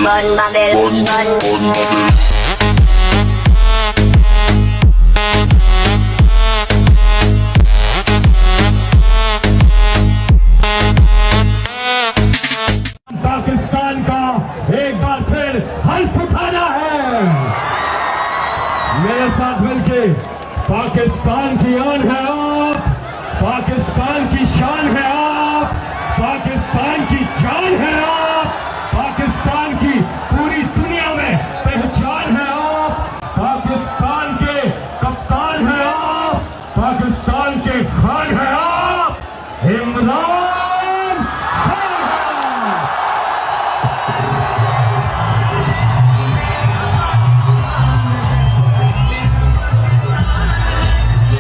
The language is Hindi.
Bun Babel, bun. पाकिस्तान का एक बार फिर हल्फ उठाना है। मेरे साथ मिलके पाकिस्तान की आन है आप, पाकिस्तान की शान है आप।